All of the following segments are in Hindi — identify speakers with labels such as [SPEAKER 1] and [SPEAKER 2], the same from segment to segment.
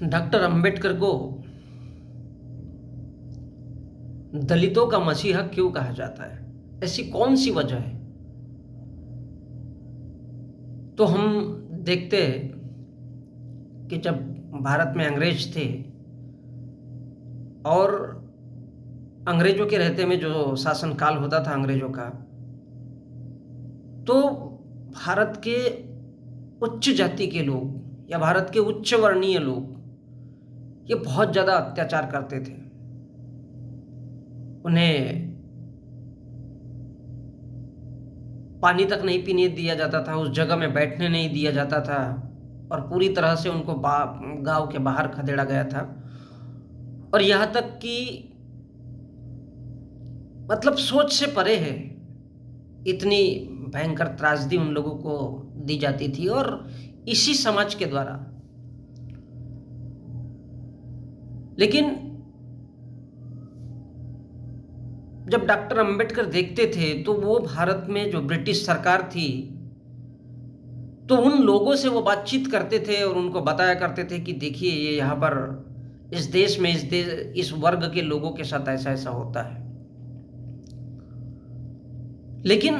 [SPEAKER 1] डॉक्टर अंबेडकर को दलितों का मसीहा क्यों कहा जाता है? ऐसी कौन सी वजह है? तो हम देखते हैं कि जब भारत में अंग्रेज थे और अंग्रेजों के रहते में जो शासन काल होता था अंग्रेजों का, तो भारत के उच्च जाति के लोग या भारत के उच्च वर्णीय लोग ये बहुत ज़्यादा अत्याचार करते थे। उन्हें पानी तक नहीं पीने दिया जाता था, उस जगह में बैठने नहीं दिया जाता था और पूरी तरह से उनको गांव के बाहर खदेड़ा गया था। और यहाँ तक कि मतलब सोच से परे है, इतनी भयंकर त्रासदी उन लोगों को दी जाती थी और इसी समाज के द्वारा। लेकिन जब डॉक्टर अंबेडकर देखते थे तो वो भारत में जो ब्रिटिश सरकार थी, तो उन लोगों से वो बातचीत करते थे और उनको बताया करते थे कि देखिए ये यहाँ पर इस देश में इस वर्ग के लोगों के साथ ऐसा ऐसा होता है। लेकिन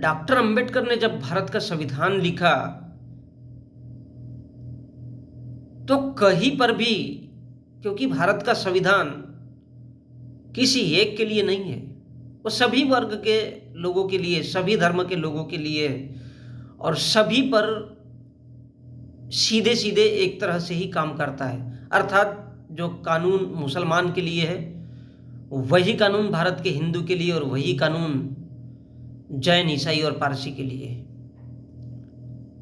[SPEAKER 1] डॉक्टर अंबेडकर ने जब भारत का संविधान लिखा तो कहीं पर भी, क्योंकि भारत का संविधान किसी एक के लिए नहीं है, वो सभी वर्ग के लोगों के लिए, सभी धर्म के लोगों के लिए और सभी पर सीधे सीधे एक तरह से ही काम करता है। अर्थात जो कानून मुसलमान के लिए है वही कानून भारत के हिंदू के लिए और वही कानून जैन, ईसाई और पारसी के लिए है।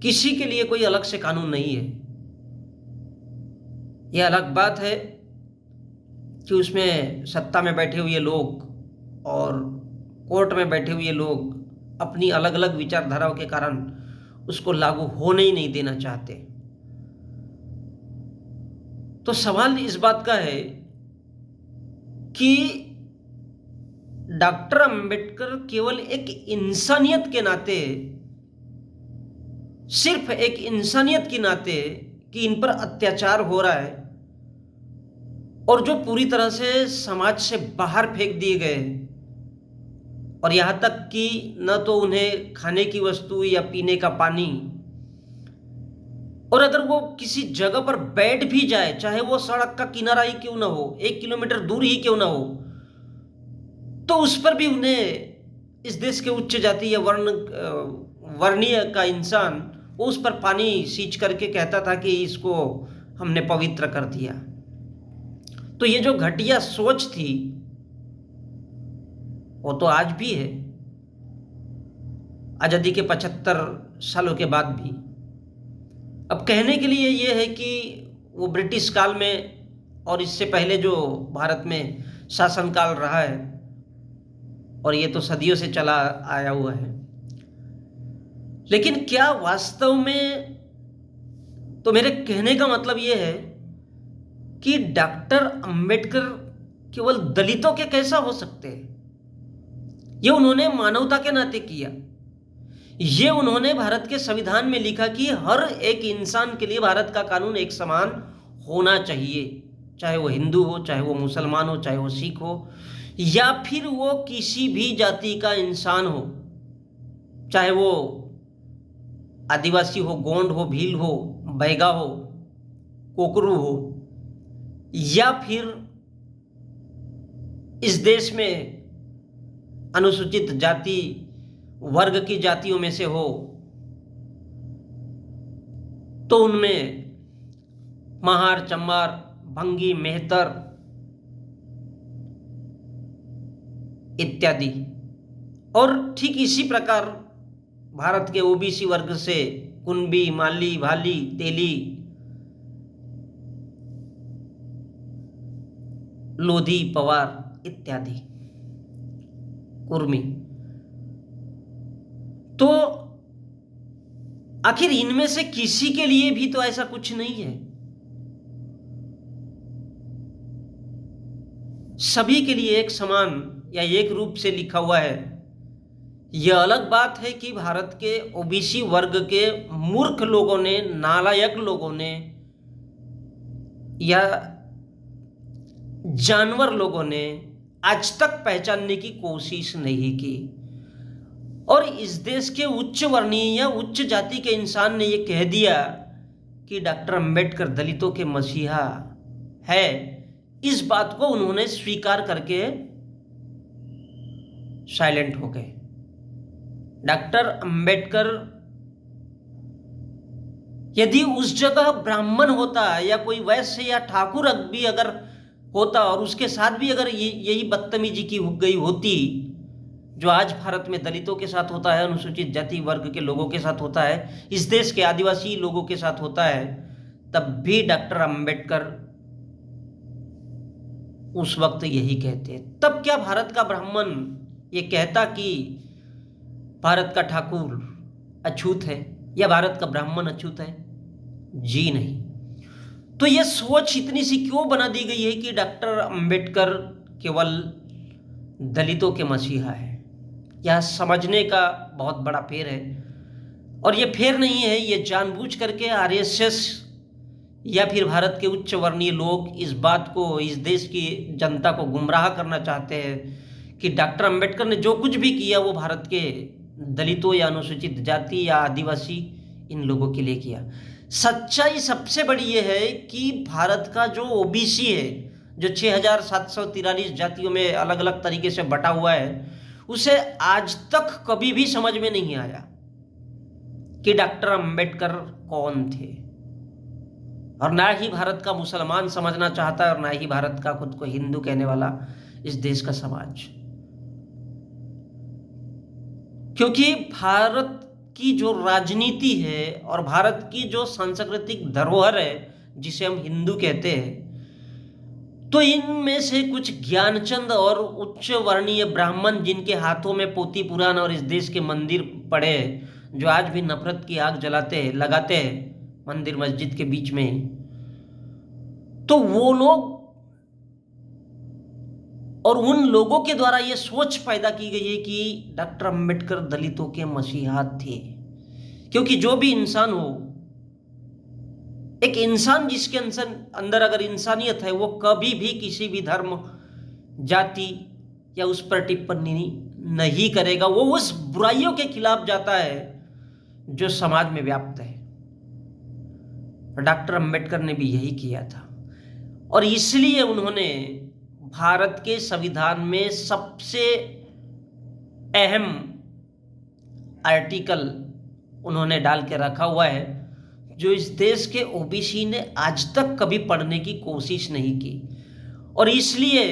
[SPEAKER 1] किसी के लिए कोई अलग से कानून नहीं है। यह अलग बात है कि उसमें सत्ता में बैठे हुए लोग और कोर्ट में बैठे हुए लोग अपनी अलग अलग विचारधाराओं के कारण उसको लागू होने ही नहीं देना चाहते। तो सवाल इस बात का है कि डॉक्टर अंबेडकर केवल एक इंसानियत के नाते, सिर्फ एक इंसानियत के नाते कि इन पर अत्याचार हो रहा है और जो पूरी तरह से समाज से बाहर फेंक दिए गए और यहां तक कि न तो उन्हें खाने की वस्तु या पीने का पानी, और अगर वो किसी जगह पर बैठ भी जाए, चाहे वो सड़क का किनारा ही क्यों ना हो, 1 किलोमीटर दूर ही क्यों ना हो, तो उस पर भी उन्हें इस देश के उच्च जाति या वर्णीय का इंसान वो उस पर पानी सींच करके कहता था कि इसको हमने पवित्र कर दिया। तो ये जो घटिया सोच थी वो तो आज भी है, आजादी के 75 सालों के बाद भी। अब कहने के लिए ये है कि वो ब्रिटिश काल में और इससे पहले जो भारत में शासनकाल रहा है, और ये तो सदियों से चला आया हुआ है, लेकिन क्या वास्तव में, तो मेरे कहने का मतलब ये है कि डॉक्टर अंबेडकर केवल दलितों के कैसा हो सकते हैं? ये उन्होंने मानवता के नाते किया। ये उन्होंने भारत के संविधान में लिखा कि हर एक इंसान के लिए भारत का कानून एक समान होना चाहिए, चाहे वो हिंदू हो, चाहे वो मुसलमान हो, चाहे वो सिख हो, या फिर वो किसी भी जाति का इंसान हो, चाहे वो आदिवासी हो, गोंड हो, भील हो, बैगा हो, कोकरू हो, या फिर इस देश में अनुसूचित जाति वर्ग की जातियों में से हो, तो उनमें महार, चमार, भंगी, मेहतर इत्यादि। और ठीक इसी प्रकार भारत के ओबीसी वर्ग से कुंबी, माली, भाली, तेली, लोधी, पवार इत्यादि, कुर्मी। तो आखिर इनमें से किसी के लिए भी तो ऐसा कुछ नहीं है। सभी के लिए एक समान या एक रूप से लिखा हुआ है। यह अलग बात है कि भारत के ओबीसी वर्ग के मूर्ख लोगों ने, नालायक लोगों ने या जानवर लोगों ने आज तक पहचानने की कोशिश नहीं की। और इस देश के उच्च वर्णीय या उच्च जाति के इंसान ने यह कह दिया कि डॉक्टर अंबेडकर दलितों के मसीहा है, इस बात को उन्होंने स्वीकार करके साइलेंट हो गए। डॉक्टर अंबेडकर यदि उस जगह ब्राह्मण होता या कोई वैश्य या ठाकुर भी अगर होता और उसके साथ भी अगर यही बदतमीजी की गई होती जो आज भारत में दलितों के साथ होता है, अनुसूचित जाति वर्ग के लोगों के साथ होता है, इस देश के आदिवासी लोगों के साथ होता है, तब भी डॉक्टर अंबेडकर उस वक्त यही कहते। तब क्या भारत का ब्राह्मण ये कहता कि भारत का ठाकुर अछूत है या भारत का ब्राह्मण अछूत है? जी नहीं। तो यह सोच इतनी सी क्यों बना दी गई है कि डॉक्टर अंबेडकर केवल दलितों के मसीहा है? यह समझने का बहुत बड़ा फेर है। और यह फेर नहीं है, यह जानबूझ करके आरएसएस या फिर भारत के उच्च वर्णीय लोग इस बात को, इस देश की जनता को गुमराह करना चाहते हैं कि डॉक्टर अंबेडकर ने जो कुछ भी किया वो भारत के दलितों या अनुसूचित जाति या आदिवासी इन लोगों के लिए किया। सच्चाई सबसे बड़ी यह है कि भारत का जो ओबीसी है, जो 6,743 जातियों में अलग अलग तरीके से बटा हुआ है, उसे आज तक कभी भी समझ में नहीं आया कि डॉक्टर अंबेडकर कौन थे। और ना ही भारत का मुसलमान समझना चाहता है और ना ही भारत का खुद को हिंदू कहने वाला इस देश का समाज। क्योंकि भारत की जो राजनीति है और भारत की जो सांस्कृतिक धरोहर है जिसे हम हिंदू कहते हैं, तो इनमें से कुछ ज्ञानचंद और उच्च वर्णीय ब्राह्मण जिनके हाथों में पोथी पुराण और इस देश के मंदिर पड़े हैं, जो आज भी नफरत की आग जलाते हैं, लगाते हैं मंदिर मस्जिद के बीच में, तो वो लोग और उन लोगों के द्वारा ये सोच पैदा की गई है कि डॉक्टर अंबेडकर दलितों के मसीहा थे। क्योंकि जो भी इंसान हो, एक इंसान जिसके अंदर अगर इंसानियत है, वो कभी भी किसी भी धर्म, जाति या उस पर टिप्पणी नहीं करेगा। वो उस बुराइयों के खिलाफ जाता है जो समाज में व्याप्त है। डॉक्टर अंबेडकर ने भी यही किया था और इसलिए उन्होंने भारत के संविधान में सबसे अहम आर्टिकल उन्होंने डाल के रखा हुआ है, जो इस देश के ओबीसी ने आज तक कभी पढ़ने की कोशिश नहीं की। और इसलिए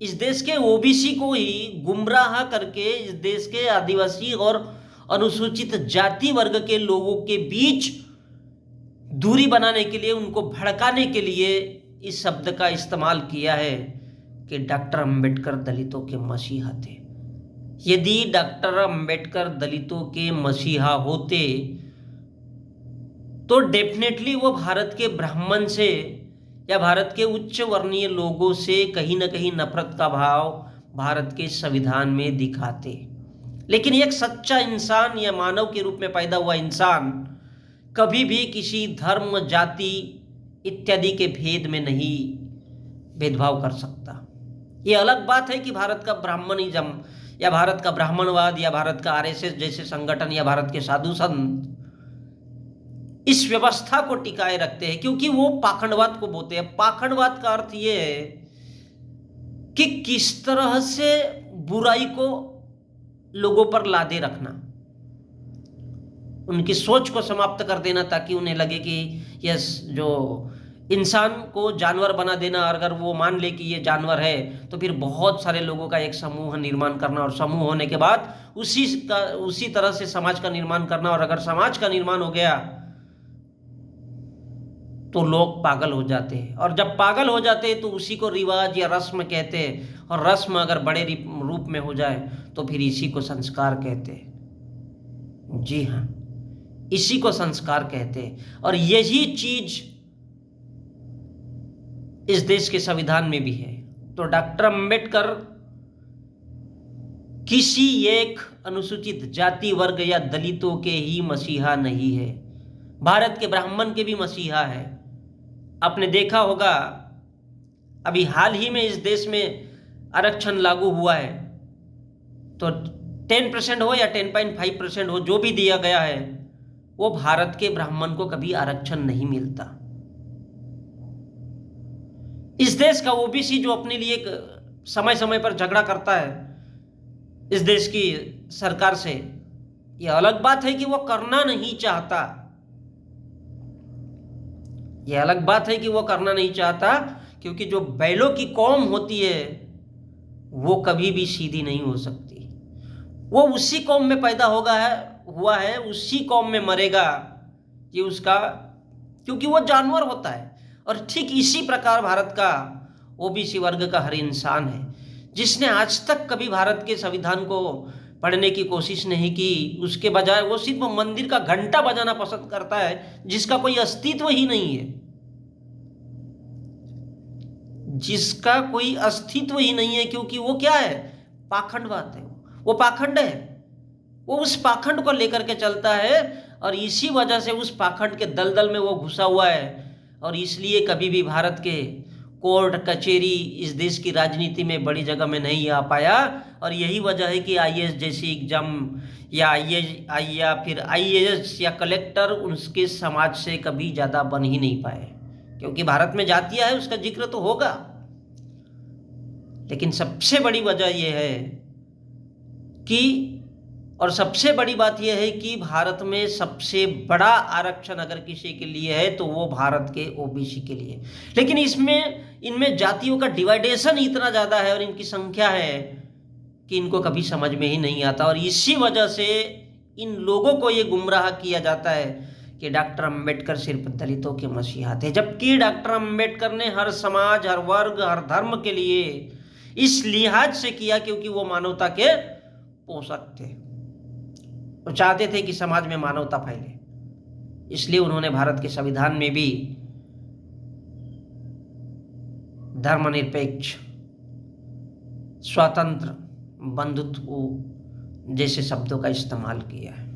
[SPEAKER 1] इस देश के ओबीसी को ही गुमराह करके इस देश के आदिवासी और अनुसूचित जाति वर्ग के लोगों के बीच दूरी बनाने के लिए, उनको भड़काने के लिए इस शब्द का इस्तेमाल किया है कि डॉक्टर अंबेडकर दलितों के मसीहा थे। यदि डॉक्टर अंबेडकर दलितों के मसीहा होते तो डेफिनेटली वो भारत के ब्राह्मण से या भारत के उच्च वर्णीय लोगों से कहीं ना कहीं नफरत का भाव भारत के संविधान में दिखाते। लेकिन एक सच्चा इंसान या मानव के रूप में पैदा हुआ इंसान कभी भी किसी धर्म, जाति इत्यादि के भेद में नहीं भेदभाव कर सकता। ये अलग बात है कि भारत का ब्राह्मणिज्म या भारत का ब्राह्मणवाद या भारत का आरएसएस जैसे संगठन या भारत के साधु संत इस व्यवस्था को टिकाए रखते हैं, क्योंकि वो पाखंडवाद को बोलते हैं। पाखंडवाद का अर्थ ये है कि किस तरह से बुराई को लोगों पर लादे रखना, उनकी सोच को समाप्त कर देना, ताकि उन्हें लगे कि यस, जो इंसान को जानवर बना देना, और अगर वो मान ले कि ये जानवर है तो फिर बहुत सारे लोगों का एक समूह निर्माण करना, और समूह होने के बाद उसी तरह से समाज का निर्माण करना। और अगर समाज का निर्माण हो गया तो लोग पागल हो जाते हैं, और जब पागल हो जाते हैं तो उसी को रिवाज या रस्म कहते हैं, और रस्म अगर बड़े रूप में हो जाए तो फिर इसी को संस्कार कहते हैं। जी हाँ, इसी को संस्कार कहते हैं। और यही चीज इस देश के संविधान में भी है। तो डॉक्टर अंबेडकर किसी एक अनुसूचित जाति वर्ग या दलितों के ही मसीहा नहीं है, भारत के ब्राह्मण के भी मसीहा है। आपने देखा होगा अभी हाल ही में इस देश में आरक्षण लागू हुआ है, तो 10% हो या 10.5% हो, जो भी दिया गया है, वो भारत के ब्राह्मण को कभी आरक्षण नहीं मिलता। इस देश का ओबीसी जो अपने लिए समय समय पर झगड़ा करता है इस देश की सरकार से, यह अलग बात है कि वो करना नहीं चाहता, यह अलग बात है कि वो करना नहीं चाहता, क्योंकि जो बैलों की कौम होती है वो कभी भी सीधी नहीं हो सकती। वो उसी कौम में पैदा हुआ है, उसी कौम में मरेगा कि उसका, क्योंकि वो जानवर होता है। और ठीक इसी प्रकार भारत का ओबीसी वर्ग का हर इंसान है, जिसने आज तक कभी भारत के संविधान को पढ़ने की कोशिश नहीं की। उसके बजाय वो सिर्फ मंदिर का घंटा बजाना पसंद करता है, जिसका कोई अस्तित्व ही नहीं है, जिसका कोई अस्तित्व ही नहीं है, क्योंकि वो क्या है, पाखंडवाद है। वो पाखंड है, वो उस पाखंड को लेकर के चलता है, और इसी वजह से उस पाखंड के दलदल में वो घुसा हुआ है। और इसलिए कभी भी भारत के कोर्ट कचहरी इस देश की राजनीति में बड़ी जगह में नहीं आ पाया। और यही वजह है कि आईएएस जैसी एग्जाम या फिर आईएएस या कलेक्टर उसके समाज से कभी ज़्यादा बन ही नहीं पाए, क्योंकि भारत में जातियां है, उसका जिक्र तो होगा। लेकिन सबसे बड़ी वजह यह है कि, और सबसे बड़ी बात यह है कि भारत में सबसे बड़ा आरक्षण अगर किसी के लिए है तो वो भारत के ओबीसी के लिए। लेकिन इनमें जातियों का डिवाइडेशन इतना ज़्यादा है और इनकी संख्या है कि इनको कभी समझ में ही नहीं आता। और इसी वजह से इन लोगों को ये गुमराह किया जाता है कि डॉक्टर अंबेडकर सिर्फ दलितों के मसीहा थे, जबकि डॉक्टर अंबेडकर ने हर समाज, हर वर्ग, हर धर्म के लिए इस लिहाज से किया क्योंकि वो मानवता के पोषक थे। वो चाहते थे कि समाज में मानवता फैले, इसलिए उन्होंने भारत के संविधान में भी धर्मनिरपेक्ष, स्वतंत्र, बंधुत्व जैसे शब्दों का इस्तेमाल किया है।